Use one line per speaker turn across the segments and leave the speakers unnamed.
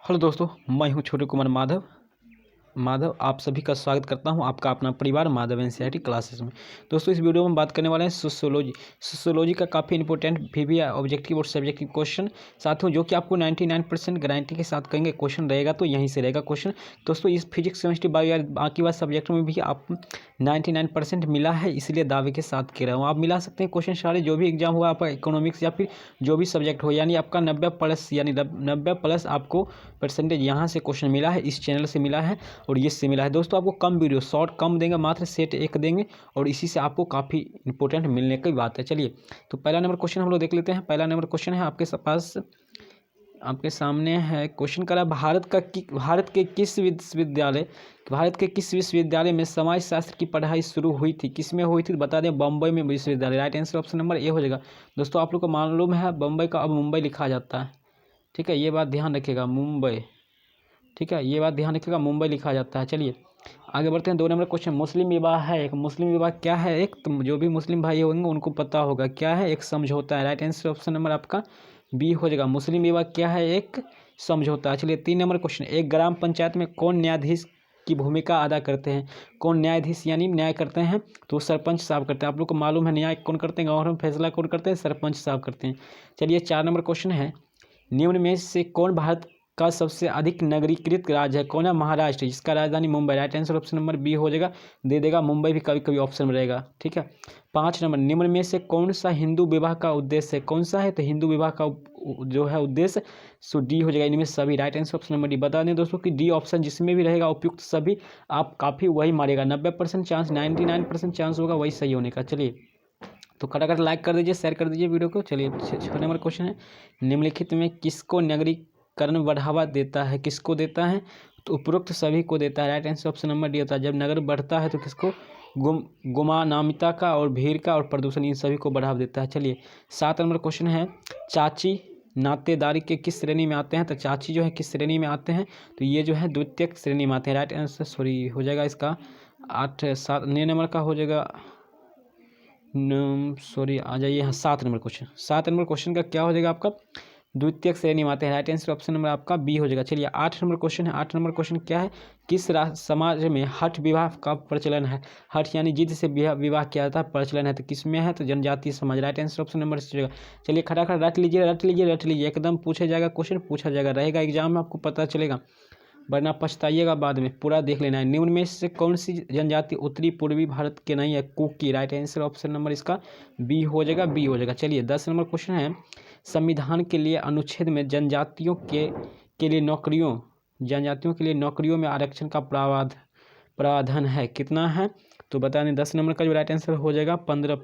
Hello दोस्तों, मैं हूं छोटू कुमार माधव आप सभी का स्वागत करता हूं आपका अपना परिवार माधव एनसीईआरटी क्लासेस में। दोस्तों, इस वीडियो में हम बात करने वाले हैं सोशियोलॉजी का काफ़ी इंपॉर्टेंट वीवी ऑब्जेक्टिव और सब्जेक्टिव क्वेश्चन। साथियों, जो कि आपको 99% गारंटी के साथ कहेंगे क्वेश्चन रहेगा तो यहीं से रहेगा क्वेश्चन। दोस्तों, इस फिजिक्स केमिस्ट्री बायो या बाकी बात सब्जेक्ट में भी आप 99% मिला है, इसलिए दावे के साथ कह रहा हूँ। आप मिला सकते हैं क्वेश्चन सारे, जो भी एग्जाम हुआ आपका इकोनॉमिक्स या फिर जो भी सब्जेक्ट हो, यानी आपका 90+ यानी 90+ आपको परसेंटेज यहाँ से क्वेश्चन मिला है, इस चैनल से मिला है और ये से मिला है। दोस्तों, आपको कम वीडियो शॉर्ट कम देंगे, मात्र सेट 1 देंगे और इसी से आपको काफ़ी इंपॉर्टेंट मिलने की बात है। चलिए, तो पहला नंबर क्वेश्चन हम लोग देख लेते हैं। पहला नंबर क्वेश्चन है आपके पास, आपके सामने है। क्वेश्चन करा भारत के किस विश्वविद्यालय में समाज शास्त्र की पढ़ाई शुरू हुई थी? किस में हुई थी? बता दें, बम्बई में विश्वविद्यालय। Right answer option number A हो जाएगा। दोस्तों, आप लोग को मालूम है बम्बई का अब मुंबई लिखा जाता है, ठीक है, ये बात ध्यान रखिएगा, मुंबई, ठीक है, ये बात ध्यान रखिएगा, मुंबई लिखा जाता है। चलिए आगे बढ़ते हैं। 2 नंबर क्वेश्चन, मुस्लिम विवाह है एक। मुस्लिम विवाह क्या है? एक तो जो भी मुस्लिम भाई होंगे उनको पता होगा क्या है, एक समझौता है। राइट आंसर ऑप्शन नंबर आपका बी हो जाएगा। मुस्लिम विवाह क्या है? एक समझौता है। चलिए 3 नंबर क्वेश्चन, एक ग्राम पंचायत में कौन न्यायाधीश की भूमिका अदा करते हैं? कौन न्यायाधीश यानी न्याय करते हैं? तो सरपंच साहब करते हैं। आप लोग को मालूम है न्याय कौन करते हैं, गाँव में फैसला कौन करते हैं? सरपंच साहब करते हैं। चलिए 4 नंबर क्वेश्चन है, निम्न में से कौन भारत का सबसे अधिक नगरीकृत राज्य है? कौन है? महाराष्ट्र, जिसका राजधानी Mumbai. Right answer option number B हो जाएगा, दे देगा, मुंबई भी कभी कभी ऑप्शन में रहेगा, ठीक है। 5 नंबर, निम्न में से कौन सा हिंदू विवाह का उद्देश्य है? कौन सा है? तो हिंदू विवाह का जो है उद्देश्य, सो डी हो जाएगा इनमें सभी। Right answer option number D. बता दें दोस्तों कि डी ऑप्शन जिसमें भी रहेगा उपयुक्त सभी, आप काफ़ी वही मारेगा, 90% चांस, 99% चांस होगा वही सही होने का। चलिए, तो खटाखट लाइक कर दीजिए, शेयर कर दीजिए वीडियो को। चलिए 6 नंबर क्वेश्चन है, निम्नलिखित में किसको नगरीकरण बढ़ावा देता है? किसको देता है? तो उपरोक्त सभी को देता है। Right answer option number D होता है। जब नगर बढ़ता है तो किसको? गुमानामिता का और भीड़ का और प्रदूषण, इन सभी को बढ़ावा देता है। चलिए 7 नंबर क्वेश्चन है, चाची नातेदारी के किस श्रेणी में आते हैं? तो चाची जो है किस श्रेणी में आते हैं? तो ये जो है द्वितीयक श्रेणी में आते हैं। राइट आंसर हो जाएगा इसका 9 नंबर का हो जाएगा, आ जाइए यहाँ 7 नंबर क्वेश्चन। 7 नंबर क्वेश्चन का क्या हो जाएगा आपका? द्वितीयक श्रेणी में आते हैं। राइट आंसर ऑप्शन नंबर आपका बी हो जाएगा। चलिए 8 नंबर क्वेश्चन है। 8 नंबर क्वेश्न क्या है, किस समाज में हठ विवाह का प्रचलन है? हठ यानी जिद से विवाह किया जाता है, प्रचलन है, तो किस में है? तो जनजातीय समाज। Right answer option number C हो जाएगा। चलिए खटाखट रट लीजिए, एकदम पूछा जाएगा क्वेश्चन, पूछा जाएगा, रहेगा एग्जाम में, आपको पता चलेगा, वरना पछताइएगा बाद में। पूरा देख लेना है। निम्न में से कौन सी जनजाति उत्तरी पूर्वी भारत के नहीं है? Kuki. Right answer option number इसका बी हो जाएगा। चलिए 10 नंबर क्वेश्चन है, संविधान के लिए अनुच्छेद में जनजातियों के लिए नौकरियों में आरक्षण का प्रावधान है, कितना है? तो बता दें 10 नंबर का जो राइट आंसर हो जाएगा 15।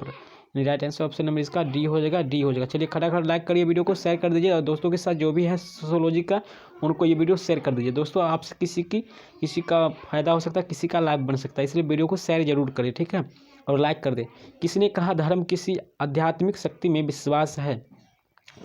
राइट आंसर ऑप्शन नंबर इसका डी हो जाएगा। चलिए खटाखट लाइक करिए, वीडियो को शेयर कर दीजिए और दोस्तों के साथ जो भी है सोशियोलॉजी का, उनको ये वीडियो शेयर कर दीजिए। दोस्तों, आपसे किसी का फायदा हो सकता है, किसी का लाइफ बन सकता है, इसलिए वीडियो को शेयर जरूर करें, ठीक है, और लाइक कर दें। किसने कहा धर्म किसी आध्यात्मिक शक्ति में विश्वास है?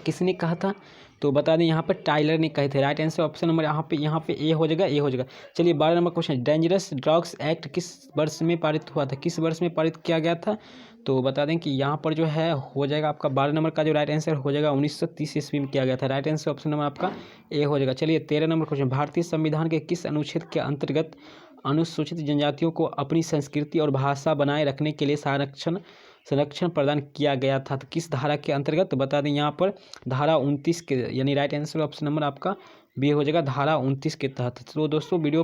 किसने कहा था? तो बता दें यहाँ पर टाइलर ने कहे थे। राइट आंसर ऑप्शन नंबर यहाँ पे ए हो जाएगा। चलिए 12 number question, dangerous drugs act किस वर्ष में पारित हुआ था? किस वर्ष में पारित किया गया था? तो बता दें कि यहाँ पर जो है हो जाएगा आपका 12 नंबर का जो राइट आंसर हो जाएगा 1930 ईस्वी में किया गया था। राइट आंसर ऑप्शन नंबर आपका ए हो जाएगा। चलिए 13 नंबर क्वेश्चन, भारतीय संविधान के किस अनुच्छेद के अंतर्गत अनुसूचित जनजातियों को अपनी संस्कृति और भाषा बनाए रखने के लिए संरक्षण प्रदान किया गया था? तो किस धारा के अंतर्गत? तो बता दें यहाँ पर धारा 29 के, यानी राइट आंसर ऑप्शन नंबर आपका बी हो जाएगा, धारा 29 के तहत। तो दोस्तों, वीडियो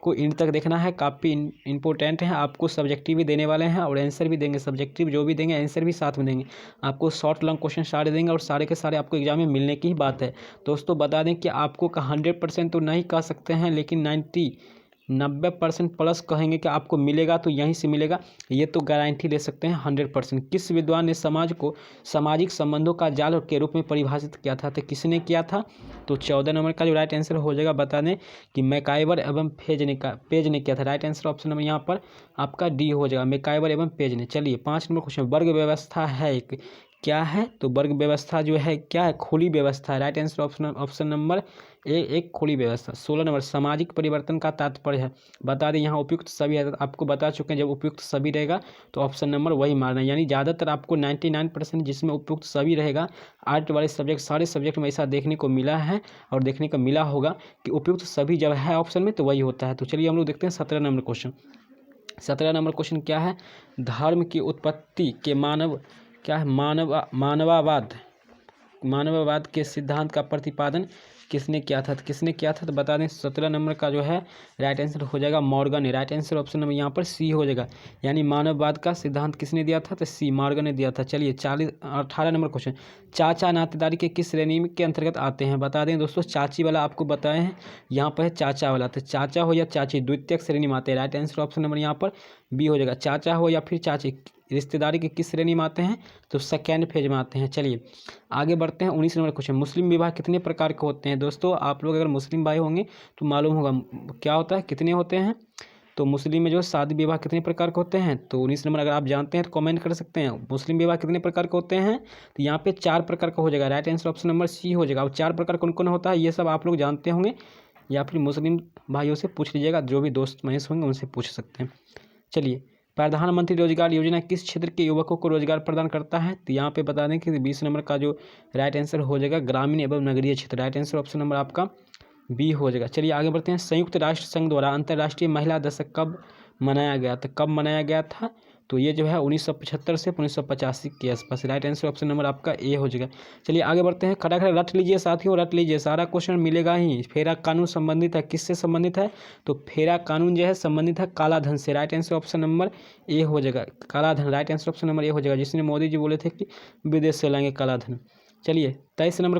को इन तक देखना है, काफ़ी इंपॉर्टेंट है। आपको सब्जेक्टिव भी देने वाले हैं और आंसर भी देंगे, सब्जेक्टिव जो भी देंगे आंसर भी साथ में देंगे। आपको शॉर्ट लॉन्ग क्वेश्चन सारे देंगे और सारे के सारे आपको एग्जाम में मिलने की ही बात है। दोस्तों, बता दें कि आपको 100% तो नहीं कह सकते हैं, लेकिन 90% प्लस कहेंगे कि आपको मिलेगा तो यहीं से मिलेगा, ये तो गारंटी ले सकते हैं 100%। किस विद्वान ने समाज को सामाजिक संबंधों का जाल के रूप में परिभाषित किया था? तो किसने किया था? तो 14 नंबर का जो राइट आंसर हो जाएगा, बता दें कि मैकाइवर एवं पेज ने किया था। राइट आंसर ऑप्शन नंबर यहाँ पर आपका डी हो जाएगा, मैकाइवर एवं पेज ने। चलिए 5 नंबर क्वेश्चन, वर्ग व्यवस्था है एक, क्या है, तो वर्ग व्यवस्था जो है क्या है, खुली व्यवस्था है। राइट आंसर ऑप्शन नंबर ए एक खुली व्यवस्था। 16 नंबर सामाजिक परिवर्तन का तात्पर्य है। बता दें यहाँ उपयुक्त सभी है, आपको बता चुके हैं जब उपयुक्त सभी रहेगा तो ऑप्शन नंबर वही मारना है। यानी ज़्यादातर आपको 99% जिसमें उपयुक्त सभी रहेगा आर्ट वाले सब्जेक्ट सारे सब्जेक्ट में ऐसा देखने को मिला है और देखने को मिला होगा कि उपयुक्त सभी जब है ऑप्शन में तो वही होता है। तो चलिए हम लोग देखते हैं 17 नंबर क्वेश्चन। 17 नंबर क्वेश्चन क्या है, धर्म की उत्पत्ति के मानववाद के सिद्धांत का प्रतिपादन किसने किया था, तो बता दें 17 नंबर का जो है राइट आंसर हो जाएगा Morgan. Right answer option number यहाँ पर सी हो जाएगा। यानी मानववाद का सिद्धांत किसने दिया था, तो सी मॉर्गन ने दिया था। चलिए 18 नंबर क्वेश्चन, चाचा नातेदारी के किस श्रेणी के अंतर्गत आते हैं। बता दें दोस्तों चाची वाला आपको बताए हैं, यहाँ पर है चाचा वाला, तो चाचा हो या चाची द्वितीयक श्रेणी में आते हैं। राइट आंसर ऑप्शन नंबर यहाँ पर बी हो जाएगा। चाचा हो या फिर चाची रिश्तेदारी के किस श्रेणी में आते हैं, तो सेकेंड फेज में आते हैं। चलिए आगे बढ़ते हैं 19 नंबर क्वेश्चन, मुस्लिम विवाह कितने प्रकार के होते हैं। दोस्तों आप लोग अगर मुस्लिम भाई होंगे तो मालूम होगा क्या होता है, कितने होते हैं। तो मुस्लिम में जो शादी विवाह कितने प्रकार के होते हैं, तो 19 नंबर अगर आप जानते हैं तो कमेंट कर सकते हैं। मुस्लिम विवाह कितने प्रकार के होते हैं, तो यहाँ पे 4 प्रकार का हो जाएगा। Right answer option number C हो जाएगा। और 4 प्रकार कौन कौन होता है ये सब आप लोग जानते होंगे या फिर मुस्लिम भाइयों से पूछ लीजिएगा, जो भी दोस्त महेश होंगे उनसे पूछ सकते हैं। चलिए प्रधानमंत्री रोजगार योजना किस क्षेत्र के युवकों को रोजगार प्रदान करता है, तो यहाँ पे बता दें कि 20 नंबर का जो राइट आंसर हो जाएगा ग्रामीण एवं नगरीय क्षेत्र। राइट आंसर ऑप्शन नंबर आपका बी हो जाएगा। चलिए आगे बढ़ते हैं, संयुक्त राष्ट्र संघ द्वारा अंतर्राष्ट्रीय महिला दिवस कब मनाया गया था, तो ये जो है 1975 से 1985 के आसपास। राइट आंसर ऑप्शन नंबर आपका ए हो जाएगा। चलिए आगे बढ़ते हैं, खड़ा रट लीजिए साथियों, रट लीजिए, सारा क्वेश्चन मिलेगा ही। फेरा कानून संबंधित है, किससे संबंधित है, तो फेरा कानून जो है संबंधित है काला धन से। Right answer option number A हो जाएगा, काला धन। Right answer option number A हो जाएगा, जिसने मोदी जी बोले थे कि विदेश से लाएंगे काला धन। चलिए 23 नंबर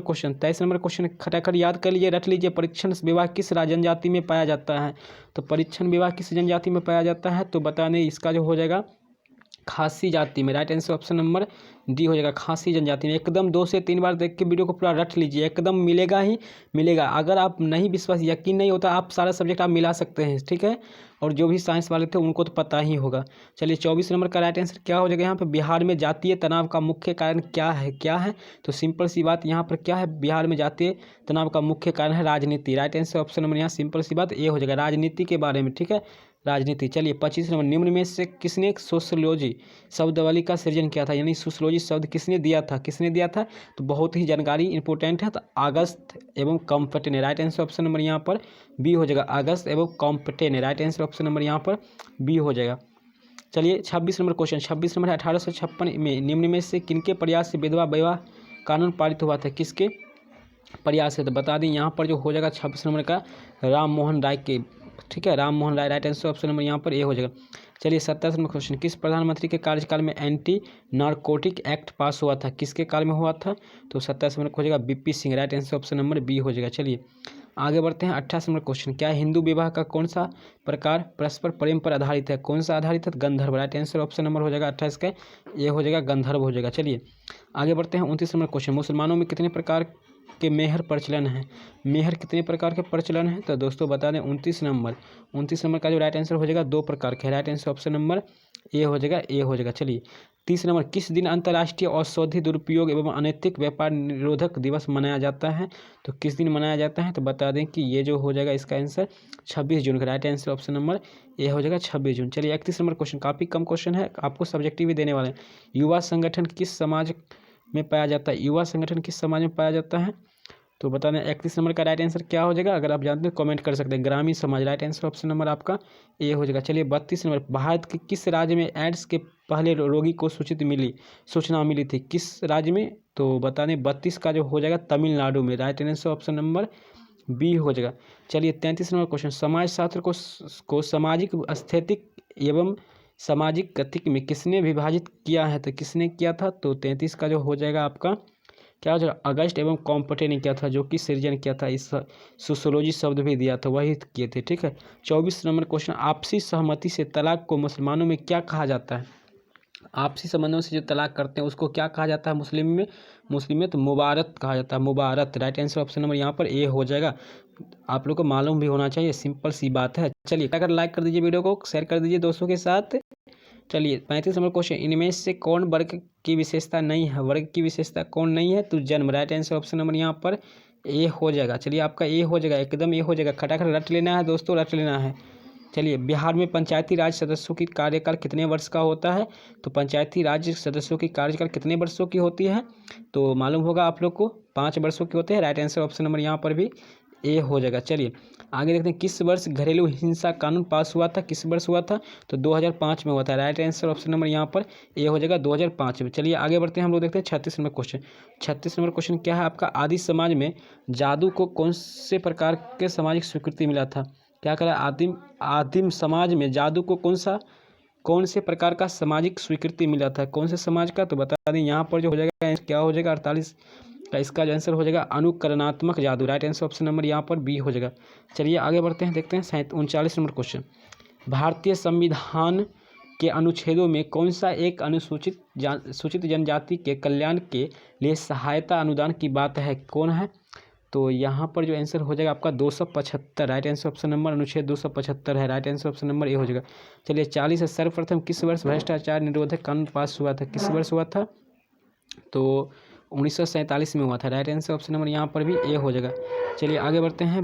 क्वेश्चन खटाखट याद कर लीजिए, रट लीजिए, परीक्षण विभाग किस जनजाति में पाया जाता है, तो परीक्षण विभाग किस जनजाति में पाया जाता है, तो बताने इसका जो हो जाएगा खासी जाति में। Right answer option number D हो जाएगा, खासी जनजाति में। एकदम 2 से 3 बार देख के वीडियो को पूरा रट लीजिए, एकदम मिलेगा ही मिलेगा। अगर आप नहीं विश्वास यकीन नहीं होता आप सारा सब्जेक्ट आप मिला सकते हैं, ठीक है। और जो भी साइंस वाले थे उनको तो पता ही होगा। चलिए 24 नंबर का राइट आंसर क्या हो जाएगा, यहाँ पे बिहार में जातीय तनाव का मुख्य कारण क्या है, तो सिंपल सी बात यहाँ पर क्या है, बिहार में जातीय तनाव का मुख्य कारण है राजनीति। राइट आंसर ऑप्शन नंबर यहाँ सिंपल सी बात ए हो जाएगा, राजनीति के बारे में, ठीक है, राजनीति। चलिए 25 नंबर, निम्न में से किसने सोशलॉजी शब्दावली का सृजन किया था, यानी सोशलॉजी शब्द किसने दिया था, तो बहुत ही जानकारी इंपॉर्टेंट है, तो अगस्त एवं कॉम्पटे ने। राइट आंसर ऑप्शन नंबर यहाँ पर बी हो जाएगा, अगस्त एवं कॉम्पटे ने। राइट आंसर ऑप्शन नंबर यहाँ पर बी हो जाएगा। चलिए 26 नंबर क्वेश्चन, 26 नंबर 1856 में निम्न में से किनके प्रयास से विधवा विवाह कानून पारित हुआ था, किसके प्रयास है, तो बता दें यहाँ पर जो हो जाएगा 26 नंबर का राम मोहन राय के, ठीक है, Ram Mohan Roy. Right answer option number यहाँ पर ए हो जाएगा। चलिए 27 नंबर क्वेश्चन, किस प्रधानमंत्री के कार्यकाल में एंटी नारकोटिक एक्ट पास हुआ था, किसके काल में हुआ था, तो 27 नंबर हो जाएगा BP Singh. Right answer option number B हो जाएगा। चलिए आगे बढ़ते हैं 28 नंबर क्वेश्चन, क्या हिंदू विवाह का कौन सा प्रकार परस्पर प्रेम पर आधारित है, कौन सा आधारित है, गंधर्व। राइट आंसर ऑप्शन नंबर हो जाएगा 28 का ये हो जाएगा, गंधर्व हो जाएगा। चलिए आगे बढ़ते हैं 29 नंबर क्वेश्चन, मुसलमानों में कितने प्रकार के मेहर प्रचलन है, मेहर कितने प्रकार के प्रचलन है, तो दोस्तों बता दें 29 नंबर का जो राइट आंसर हो जाएगा 2 प्रकार के। Right answer option number A हो जाएगा। चलिए 30 नंबर, किस दिन अंतर्राष्ट्रीय औषधि दुरुपयोग एवं अनैतिक व्यापार निरोधक दिवस मनाया जाता है, तो किस दिन मनाया जाता है, तो बता दें कि ये जो हो जाएगा इसका आंसर 26 जून का। Right answer option number A हो जाएगा 26 जून। चलिए 31 नंबर क्वेश्चन, काफ़ी कम क्वेश्चन है, आपको सब्जेक्टिव भी देने वाले हैं। युवा संगठन किस समाज में पाया जाता है, तो बता दें 31 नंबर का राइट आंसर क्या हो जाएगा, अगर आप जानते हैं कमेंट कर सकते हैं, ग्रामीण समाज। राइट आंसर ऑप्शन नंबर आपका ए हो जाएगा। चलिए 32 नंबर, भारत के किस राज्य में एड्स के पहले रोगी को सूचना मिली थी, किस राज्य में, तो बता दें 32 का जो हो जाएगा तमिलनाडु में। Right answer option number B हो जाएगा। चलिए 33 नंबर क्वेश्चन, समाज शास्त्र को सामाजिक एस्थेटिक एवं सामाजिक गतिक में किसने विभाजित किया है, तो किसने किया था, तो 33 का जो हो जाएगा आपका क्या हो जाएगा, अगस्त एवं कॉम्पटे ने किया था, जो कि सृजन किया था, इस सोशोलॉजी शब्द भी दिया था, वही किए थे, ठीक है। 24 नंबर क्वेश्चन, आपसी सहमति से तलाक को मुसलमानों में क्या कहा जाता है, आपसी संबंधों से जो तलाक करते हैं उसको क्या कहा जाता है मुस्लिम में, तो मुबारत कहा जाता है, मुबारत। राइट आंसर ऑप्शन नंबर यहाँ पर ए हो जाएगा। आप लोग को मालूम भी होना चाहिए, सिंपल सी बात है। चलिए अगर लाइक कर दीजिए, वीडियो को शेयर कर दीजिए दोस्तों के साथ, चलिए 35 नंबर क्वेश्चन, इनमें से कौन वर्ग की विशेषता नहीं है? वर्ग की विशेषता कौन नहीं है? तो जन्म। राइट आंसर ऑप्शन नंबर यहाँ पर ए हो जाएगा। चलिए आपका ए हो जाएगा, एकदम ए हो जाएगा। खटाखट रट लेना है दोस्तों, रट लेना है। चलिए बिहार में पंचायती राज सदस्यों की कार्यकाल कितने वर्ष का होता है? तो पंचायती राज सदस्यों की कार्यकाल कितने वर्षों की होती है? तो मालूम होगा आप लोग को, 5 वर्षों की होते हैं। राइट आंसर ऑप्शन नंबर यहाँ पर भी ए हो जाएगा। चलिए आगे देखते हैं, किस वर्ष घरेलू हिंसा कानून पास हुआ था? किस वर्ष हुआ था? तो 2005 में हुआ था। राइट आंसर ऑप्शन नंबर यहाँ पर ए हो जाएगा, 2005 में। चलिए आगे बढ़ते हैं, हम लोग देखते हैं 36 नंबर क्वेश्चन। 36 नंबर क्वेश्चन क्या है आपका? आदि समाज में जादू को कौन से प्रकार के सामाजिक स्वीकृति मिला था? क्या करा? आदिम समाज में जादू को कौन से प्रकार का सामाजिक स्वीकृति मिला था? कौन से समाज का? तो बता दें यहाँ पर जो हो जाएगा क्या हो जाएगा, 48 का इसका जो आंसर हो जाएगा अनुकरणात्मक जादू। राइट आंसर ऑप्शन नंबर यहाँ पर बी हो जाएगा। चलिए आगे बढ़ते हैं, देखते हैं 39 नंबर क्वेश्चन। भारतीय संविधान के अनुच्छेदों में कौन सा एक सूचित जनजाति के कल्याण के लिए सहायता अनुदान की बात है? कौन है? तो यहाँ पर जो आंसर हो जाएगा आपका 275। राइट आंसर ऑप्शन नंबर अनुच्छेद 275 है। Right answer option number A हो जाएगा। चलिए 40 है, सर्वप्रथम किस वर्ष भ्रष्टाचार निरोधक कानून पास हुआ था? किस वर्ष हुआ था? तो 1947 में हुआ था। राइट आंसर ऑप्शन नंबर यहाँ पर भी ए हो जाएगा। चलिए आगे बढ़ते हैं,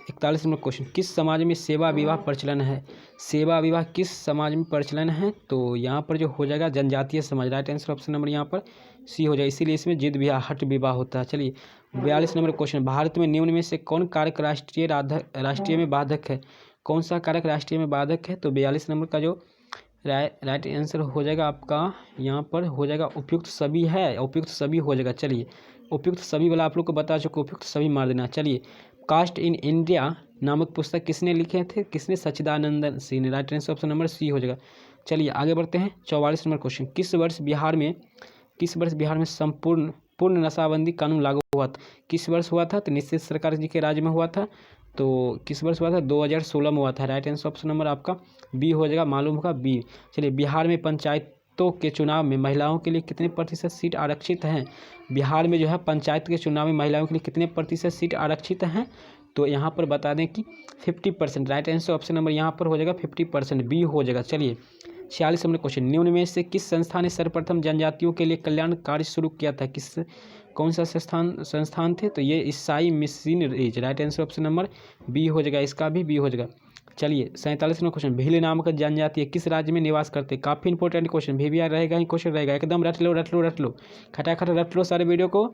41 नंबर क्वेश्चन। किस समाज में सेवा विवाह प्रचलन है? सेवा विवाह किस समाज में प्रचलन है? तो यहाँ पर जो हो जाएगा जनजातीय समाज। राइट आंसर ऑप्शन नंबर यहाँ पर सी हो जाएगा, इसीलिए इसमें जिद विवाह हट विवाह होता है। चलिए 42 नंबर क्वेश्चन। भारत में निम्न में से कौन कारक राष्ट्रीय में बाधक है? कौन सा कारक राष्ट्रीय में बाधक है? तो 42 नंबर का जो राइट आंसर हो जाएगा आपका यहाँ पर हो जाएगा उपयुक्त सभी है, उपयुक्त सभी हो जाएगा। चलिए उपयुक्त सभी वाला आप लोग को बता चुके, उपयुक्त सभी मार देना। चलिए कास्ट इन इंडिया नामक पुस्तक किसने लिखे थे? किसने? सच्चिदानंद सिंह ने। Right answer option number C हो जाएगा। चलिए आगे बढ़ते हैं, 44 नंबर क्वेश्चन। किस वर्ष बिहार में पूर्ण नशाबंदी कानून लागू हुआ था? किस वर्ष हुआ था? तो नीतीश सरकार जी के राज्य में हुआ था। तो किस वर्ष हुआ था? 2016 में हुआ था। राइट आंसर ऑप्शन नंबर आपका बी हो जाएगा, मालूम होगा बी। चलिए बिहार में पंचायतों के चुनाव में महिलाओं के लिए कितने प्रतिशत सीट आरक्षित हैं? बिहार में जो है पंचायत के चुनाव में महिलाओं के लिए कितने प्रतिशत सीट आरक्षित हैं? तो यहाँ पर बता दें कि 50%। राइट आंसर ऑप्शन नंबर यहाँ पर हो जाएगा 50%, बी हो जाएगा। चलिए 46 नंबर क्वेश्चन। निम्न में से किस संस्था ने सर्वप्रथम जनजातियों के लिए कल्याण कार्य शुरू किया था? कौन सा संस्थान थे? तो ये ईसाई missionaries. Right answer option number B हो जाएगा, इसका भी बी हो जाएगा। चलिए 47 नंबर क्वेश्चन। भील नामक जनजाति किस राज्य में निवास करते? काफ़ी इंपॉर्टेंट क्वेश्चन, भी रहेगा ही क्वेश्चन रहेगा, एकदम रट लो खटाखट रट लो सारे वीडियो को।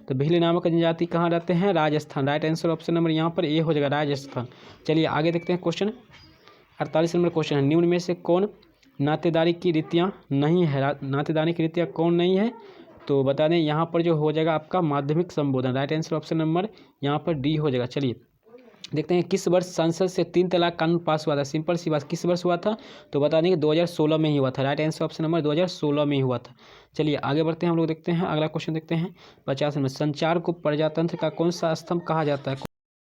तो भील नामक जनजाति कहाँ रहते हैं? Rajasthan. Right answer option number यहाँ पर ए हो जाएगा, राजस्थान। चलिए आगे देखते हैं क्वेश्चन 48 नंबर क्वेश्चन है। निम्न में से कौन नातेदारी की रीतियाँ नहीं है? नातेदारी की रीतियाँ कौन नहीं है? तो बता दें यहाँ पर जो हो जाएगा आपका माध्यमिक संबोधन। राइट आंसर ऑप्शन नंबर यहाँ पर डी हो जाएगा। चलिए देखते हैं, किस वर्ष संसद से 3 तलाक कानून पास हुआ था? सिंपल सी बात, किस वर्ष हुआ था? तो बता दें कि 2016 में ही हुआ था। राइट आंसर ऑप्शन नंबर 2016 में ही हुआ था। चलिए आगे बढ़ते हैं, हम लोग देखते हैं अगला क्वेश्चन देखते हैं 50 में। संचार को प्रजातंत्र का कौन सा स्तंभ कहा जाता है?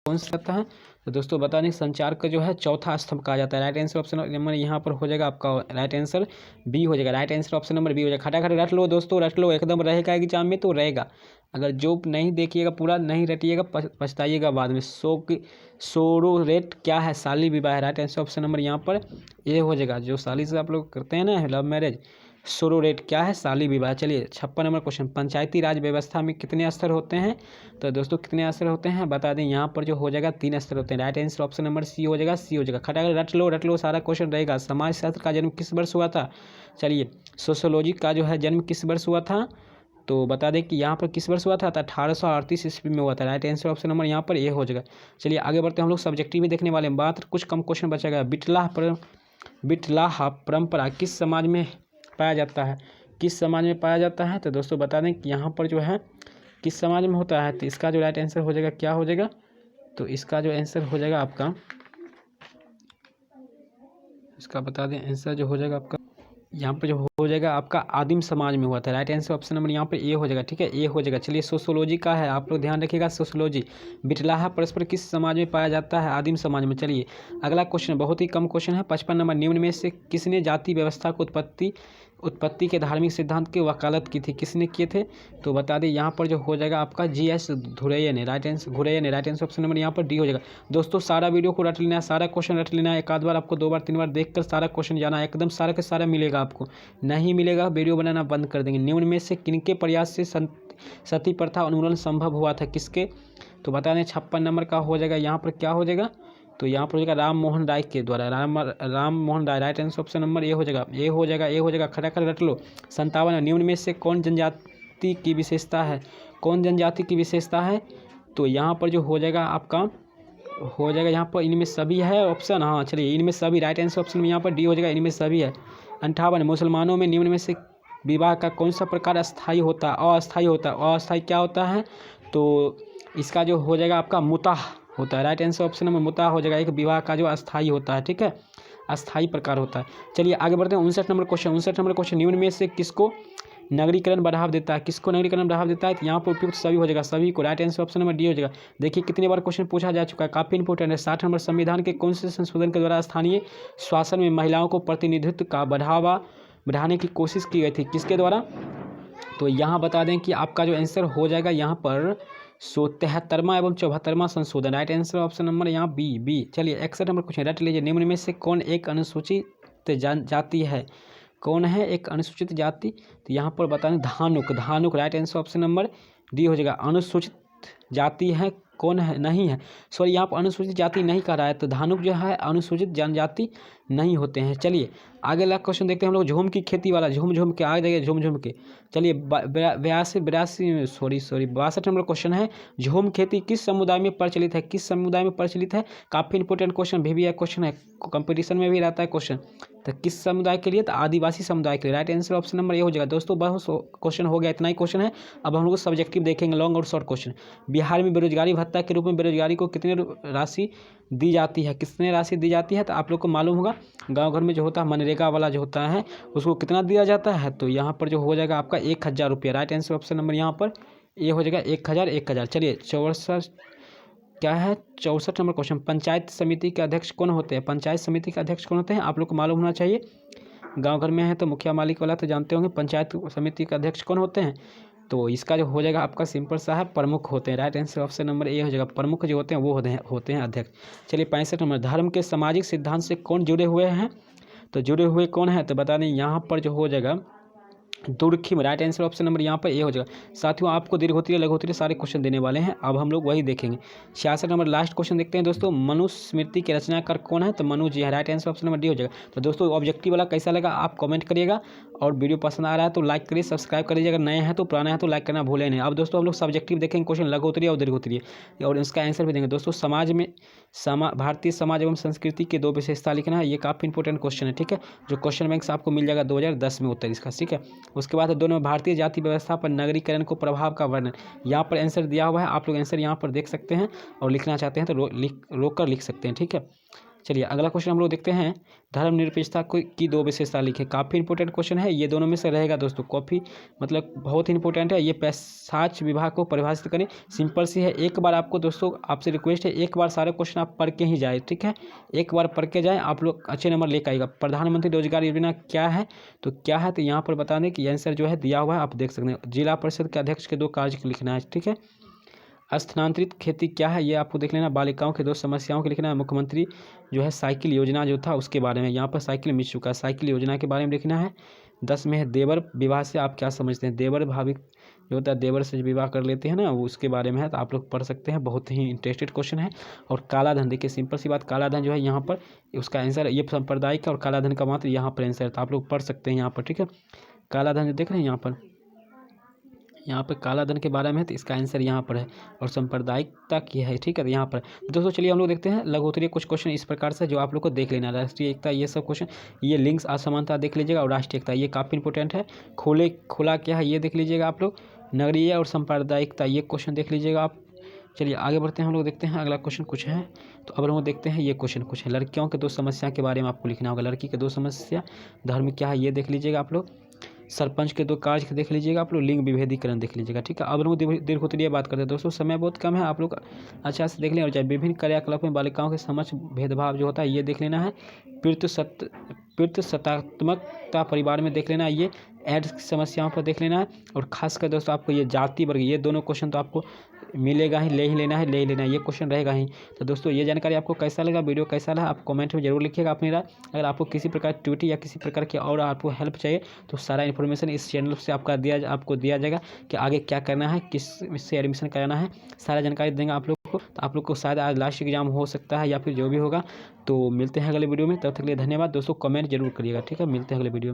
कौन सा रहता है? तो दोस्तों बता दें संचार का जो है चौथा स्तंभ कहा जाता है। राइट आंसर ऑप्शन नंबर यहाँ पर हो जाएगा आपका राइट आंसर बी हो जाएगा। Right answer option number B हो जाएगा। खटाखट रट लो दोस्तों, रट लो, एकदम रहेगा एग्जाम में तो रहेगा। अगर जो नहीं देखिएगा, पूरा नहीं रटिएगा, पछताइएगा बाद में। सोरोरेट क्या है? शादी विवाह। राइट आंसर ऑप्शन नंबर यहाँ पर ए हो जाएगा। जो शादी से आप लोग करते हैं ना, लव मैरिज, सोरोरेट क्या है? शादी विवाह। चलिए 56 नंबर क्वेश्चन। पंचायती राज व्यवस्था में कितने स्तर होते हैं? तो दोस्तों कितने स्तर होते हैं बता दें, यहाँ पर जो हो जाएगा 3 स्तर होते हैं। Right answer option number C हो जाएगा, सी हो जाएगा। खटाखट रट लो सारा क्वेश्चन रहेगा। समाजशास्त्र का जन्म किस वर्ष हुआ था? चलिए सोशियोलॉजी का जो है जन्म किस वर्ष हुआ था? तो बता दें कि यहाँ पर किस वर्ष हुआ था? 1838 ईस्वी में हुआ था। राइट आंसर ऑप्शन नंबर यहाँ पर ए हो जाएगा। चलिए आगे बढ़ते हैं, हम लोग सब्जेक्टिव में देखने वाले हैं बात, कुछ कम क्वेश्चन बचेगा। बिटलाह परंपरा किस समाज में पाया जाता है? किस समाज में पाया जाता है? तो दोस्तों बता दें कि यहाँ पर जो है किस समाज में होता है? तो इसका जो राइट आंसर हो जाएगा क्या हो जाएगा? तो इसका जो आंसर हो जाएगा आपका, इसका बता दें आंसर जो हो जाएगा आपका यहाँ पर जो हो जाएगा आपका आदिम समाज में हुआ था। राइट आंसर ऑप्शन नंबर यहाँ पर ए हो जाएगा, ठीक है, ए हो जाएगा। चलिए सोशियोलॉजी का है, आप लोग ध्यान रखिएगा। सोशियोलॉजी, बिटलाहा परस्पर किस समाज में पाया जाता है? आदिम समाज में। चलिए अगला क्वेश्चन बहुत ही कम क्वेश्चन है, 55 नंबर। निम्न में से किसने जाति व्यवस्था को उत्पत्ति के धार्मिक सिद्धांत की वकालत की थी? किसने किए थे? तो बता दें यहाँ पर जो हो जाएगा आपका GS घुरैया ने। राइट आंसर ऑप्शन नंबर यहाँ पर डी हो जाएगा। दोस्तों सारा वीडियो को रट लेना है, सारा क्वेश्चन रट लेना है, एक आध बार आपको 2 बार 3 बार देखकर सारा क्वेश्चन जाना है, एकदम सारा का सारा मिलेगा आपको। नहीं मिलेगा वीडियो बनाना बंद कर देंगे। निम्न में से किनके प्रयास से सती प्रथा उन्मूलन संभव हुआ था? किसके? तो बता दें 56 नंबर का हो जाएगा यहाँ पर, क्या हो जाएगा? तो यहाँ पर हो जाएगा राम मोहन राय के द्वारा। Ram Mohan Roy. Right answer option number A हो जाएगा, ए हो जाएगा, ए हो जाएगा। खटाखट रट लो। 57 निम्न में से कौन जनजाति की विशेषता है? कौन जनजाति की विशेषता है? तो यहाँ पर जो हो जाएगा आपका हो जाएगा यहाँ पर इनमें सभी है ऑप्शन। हाँ चलिए इनमें सभी। राइट आंसर ऑप्शन में यहाँ पर डी हो जाएगा, इनमें सभी है। 58 मुसलमानों में निम्न में से विवाह का कौन सा प्रकार अस्थायी होता है? अस्थायी होता है। अस्थायी क्या होता है? तो इसका जो हो जाएगा आपका मुताह होता है। राइट आंसर ऑप्शन नंबर मुताह हो जाएगा, एक विवाह का जो अस्थायी होता है, ठीक है, अस्थायी प्रकार होता है। चलिए आगे बढ़ते हैं। 59 नंबर क्वेश्चन। निम्न में से किसको नगरीकरण बढ़ावा देता है? किसको नगरीकरण बढ़ावा देता है? तो यहाँ पर उपयुक्त सभी हो जाएगा, सभी को। Right answer option number D हो जाएगा। देखिए कितनी बार क्वेश्चन पूछा जा चुका है, काफी इंपॉर्टेंट है। 60 नंबर संविधान के कौन से संशोधन के द्वारा स्थानीय शासन में महिलाओं को प्रतिनिधित्व का बढ़ाने की कोशिश की गई थी? किसके द्वारा? तो यहाँ बता दें कि आपका जो आंसर हो जाएगा यहाँ पर 73वां एवं 74वां संशोधन। राइट आंसर ऑप्शन नंबर यहाँ बी। चलिए 61 नंबर क्वेश्चन रट लीजिए। निम्न में से कौन एक अनुसूचित जाति है? कौन है एक अनुसूचित जाति? तो यहाँ पर बता दें Dhanuk. Right answer option number D हो जाएगा। अनुसूचित जाति है, कौन है? नहीं है, सॉरी यहाँ पर अनुसूचित जाति नहीं कह रहा है, तो धानुक जो है अनुसूचित जनजाति नहीं होते हैं। चलिए आगे अगला क्वेश्चन देखते हैं हम लोग। झूम की खेती वाला, झूम के आ जाइए, झूम के। चलिए 62 नंबर क्वेश्चन है। झूम खेती किस समुदाय में प्रचलित है? किस समुदाय में प्रचलित है? काफ़ी इंपॉर्टेंट क्वेश्चन भी क्वेश्चन है, कंपटीशन में भी रहता है क्वेश्चन। तो किस समुदाय के लिए? तो आदिवासी समुदाय के लिए। Right answer option number A हो जाएगा। दोस्तों बहुत क्वेश्चन हो गया, इतना ही क्वेश्चन है। अब हम लोग सब्जेक्टिव देखेंगे, लॉन्ग और शॉर्ट क्वेश्चन। बिहार में बेरोजगारी भत्ता के रूप में बेरोजगारी को कितने राशि दी जाती है? कितने राशि दी जाती है? तो आप लोग को मालूम होगा, गांव घर में जो होता है मनरेगा वाला जो होता है उसको कितना दिया जाता है? तो यहाँ पर जो हो जाएगा आपका 1000 रुपया। राइट आंसर ऑप्शन नंबर यहाँ पर ए हो जाएगा, 1000। चलिए 64 नंबर क्वेश्चन। पंचायत समिति के अध्यक्ष कौन होते हैं? पंचायत समिति के अध्यक्ष कौन होते हैं? आप लोग को मालूम होना चाहिए, गांव घर में है तो मुखिया मालिक वाला तो जानते होंगे। पंचायत समिति के अध्यक्ष कौन होते हैं? तो इसका जो हो जाएगा आपका सिंपल सा है, प्रमुख होते हैं। Right answer option number A हो जाएगा। प्रमुख जो होते हैं वो होते हैं अध्यक्ष। चलिए 65 नंबर। धर्म के सामाजिक सिद्धांत से कौन जुड़े हुए हैं? तो जुड़े हुए कौन है? तो बता दें यहाँ पर जो हो जाएगा Durkheim. Right answer option number यहाँ पर ए हो जाएगा। साथियों आपको दीर्घोत्तरीय लघुत्तरीय सारे क्वेश्चन देने वाले हैं, अब हम लोग वही देखेंगे। 66 नंबर लास्ट क्वेश्चन देखते हैं दोस्तों। मनुस्मृति के रचनाकार कौन है? तो मनु जी है। Right answer option number D हो जाएगा। तो दोस्तों ऑब्जेक्टिव वाला कैसा लगा आप कमेंट करिएगा, और वीडियो पसंद आ रहा है तो लाइक करिए, सब्सक्राइब करिए। अगर नए हैं तो पुराना है तो लाइक करना भूलें नहीं। अब दोस्तों हम लोग सब्जेक्टिव देखेंगे क्वेश्चन, लघुत्तरीय और दीर्घोत्तरीय, और इसका आंसर भी देंगे। दोस्तों समाज में भारतीय समाज एवं संस्कृति के 2 विशेषता लिखना है, ये काफ़ी इंपॉर्टेंट क्वेश्चन है, ठीक है, जो क्वेश्चन बैंक से आपको मिल जाएगा 2010 में उत्तर इसका, ठीक है। उसके बाद दोनों भारतीय जाति व्यवस्था पर नगरीकरण को प्रभाव का वर्णन, यहाँ पर आंसर दिया हुआ है, आप लोग आंसर यहाँ पर देख सकते हैं, और लिखना चाहते हैं तो रोक कर लिख सकते हैं, ठीक है। चलिए अगला क्वेश्चन हम लोग देखते हैं। धर्मनिरपेक्षता की 2 विशेषता लिखे, काफ़ी इंपॉर्टेंट क्वेश्चन है, ये दोनों में से रहेगा दोस्तों, काफ़ी मतलब बहुत ही इंपॉर्टेंट है। ये पैसाच विभाग को परिभाषित करें, सिंपल सी है। एक बार आपको दोस्तों आपसे रिक्वेस्ट है, एक बार सारे क्वेश्चन आप पढ़ के ही जाए, ठीक है, एक बार पढ़ के जाएँ, आप लोग अच्छे नंबर लेकर आएगा। प्रधानमंत्री रोजगार योजना क्या है? तो क्या है, तो यहाँ पर बता दें कि आंसर जो है दिया हुआ है, आप देख सकते हैं। जिला परिषद के अध्यक्ष के 2 कार्य लिखना है, ठीक है। स्थानांतरित खेती क्या है, ये आपको देख लेना। बालिकाओं के 2 समस्याओं के लिखना है। मुख्यमंत्री जो है साइकिल योजना जो था उसके बारे में, यहाँ पर साइकिल मिल चुका है, साइकिल योजना के बारे में लिखना है। 10 में है देवर विवाह से आप क्या समझते हैं? देवर भाभी जो होता है, देवर से विवाह कर लेते हैं ना, वो उसके बारे में है, तो आप लोग पढ़ सकते हैं, बहुत ही इंटरेस्टेड क्वेश्चन है। और काला धन, देखिए सिंपल सी बात, काला धन जो है यहाँ पर उसका आंसर, ये सांप्रदायिक और काला धन का मात्र यहाँ पर आंसर है, तो आप लोग पढ़ सकते हैं यहाँ पर, ठीक है। काला धन देख रहे हैं यहाँ पर काला धन के बारे में है, तो इसका आंसर यहाँ पर है, और सांप्रदायिकता की है, ठीक है, यहाँ पर। दोस्तों चलिए हम लोग देखते हैं लघुत्तरीय कुछ क्वेश्चन इस प्रकार से जो आप लोग को देख लेना है। राष्ट्रीय एकता, ये सब क्वेश्चन, ये लिंग्स असमानता देख लीजिएगा, और राष्ट्रीय एकता ये काफ़ी इंपॉर्टेंट है। खुला क्या है ये देख लीजिएगा आप लोग। नगरीय और सांप्रदायिकता ये क्वेश्चन देख लीजिएगा आप। चलिए आगे बढ़ते हैं, हम लोग देखते हैं अगला क्वेश्चन कुछ है, तो अब हम लोग देखते हैं ये क्वेश्चन कुछ है। लड़कियों के 2 समस्या के बारे में आपको लिखना होगा। लड़की के 2 समस्या, धर्म क्या है ये देख लीजिएगा आप लोग। सरपंच के 2 कार्य देख लीजिएगा आप लोग, लिंग विभेदीकरण देख लीजिएगा, ठीक है। अब लोग दीर्घोत्तरीय बात करते हैं दोस्तों, समय बहुत कम है, आप लोग अच्छा से देख लें। और चाहे विभिन्न क्रियाकलाप में बालिकाओं के समक्ष भेदभाव जो होता है ये देख लेना है। पितृसत्तात्मकता परिवार में देख लेना है, ये एड्स की समस्याओं पर देख लेना है। और खासकर दोस्तों आपको ये जाति वर्ग, ये दोनों क्वेश्चन तो आपको मिलेगा ही, ले ही लेना है, ले ही लेना है, ये क्वेश्चन रहेगा ही। तो दोस्तों ये जानकारी आपको कैसा लगा, वीडियो कैसा लगा, आप कमेंट में जरूर लिखिएगा अपनी राय। अगर आपको किसी प्रकार की ट्वीटी या किसी प्रकार की और आपको हेल्प चाहिए तो सारा इन्फॉर्मेशन इस चैनल से आपको दिया जाएगा कि आगे क्या करना है, किस से एडमिशन कराना है, सारा जानकारी देंगे आप लोग को। तो आप लोग को शायद आज लास्ट एग्जाम हो सकता है या फिर जो भी होगा। तो मिलते हैं अगले वीडियो में, तब तक के लिए धन्यवाद दोस्तों। कमेंट जरूर करिएगा, ठीक है। मिलते हैं अगले वीडियो में।